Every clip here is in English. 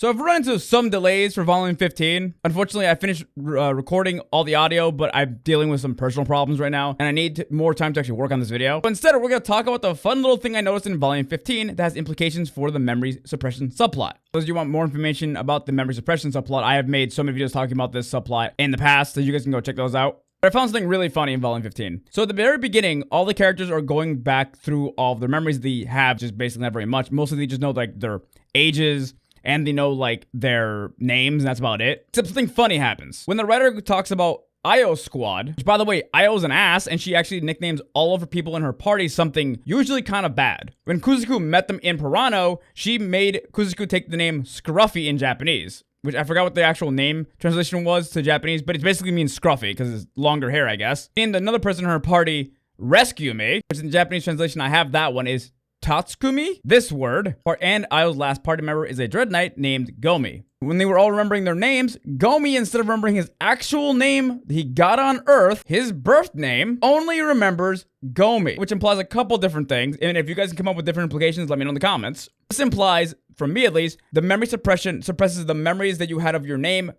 So I've run into some delays for volume 15. Unfortunately, I finished recording all the audio, but I'm dealing with some personal problems right now, and I need more time to actually work on this video. But instead, we're going to talk about the fun little thing I noticed in volume 15 that has implications for the memory suppression subplot. If you want more information about the memory suppression subplot, I have made so many videos talking about this subplot in the past, so you guys can go check those out. But I found something really funny in volume 15. So at the very beginning, all the characters are going back through all of their memories they have, just basically not very much. Mostly they just know like their ages, and they know like their names, and that's about it. Except something funny happens. When the writer talks about Io's squad, which by the way, Io's an ass, and she actually nicknames all of her people in her party something usually kind of bad. When Kuzuku met them in Pirano, she made Kuzuku take the name Scruffy in Japanese, which I forgot what the actual name translation was to Japanese, but it basically means scruffy, because it's longer hair, I guess. And another person in her party, Rescue Me, which in Japanese translation, I have that one, is Tatsukumi. This word, and Io's last party member is a Dread Knight named Gomi. When they were all remembering their names, Gomi, instead of remembering his actual name he got on Earth, his birth name, only remembers Gomi, which implies a couple different things. And if you guys can come up with different implications, let me know in the comments. This implies, from me at least, the memory suppression suppresses the memories that you had of your name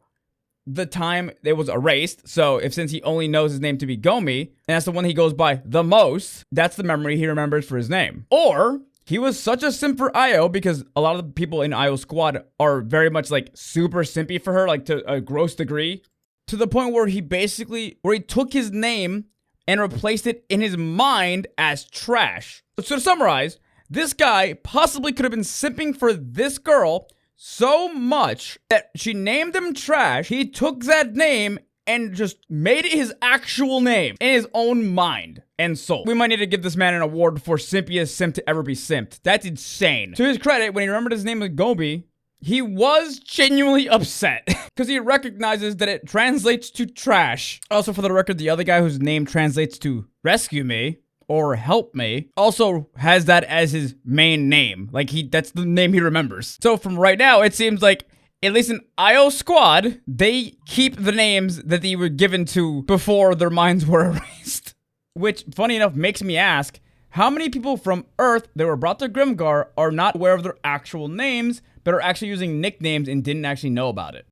the time it was erased. So since he only knows his name to be Gomi, and that's the one he goes by the most, that's the memory he remembers for his name. Or he was such a simp for Io, because a lot of the people in Io's squad are very much like super simpy for her, like to a gross degree, to the point where he took his name and replaced it in his mind as trash. So to summarize, this guy possibly could have been simping for this girl so much that she named him trash. He took that name and just made it his actual name in his own mind and soul. We might need to give this man an award for simpiest simp to ever be simped. That's insane. To his credit, when he remembered his name was Gobi, he was genuinely upset because he recognizes that it translates to trash. Also, for the record, the other guy whose name translates to Rescue Me or Help Me also has that as his main name. Like that's the name he remembers. So from right now, it seems like at least in Io's squad, they keep the names that they were given to before their minds were erased. Which, funny enough, makes me ask, how many people from Earth that were brought to Grimgar are not aware of their actual names, but are actually using nicknames and didn't actually know about it?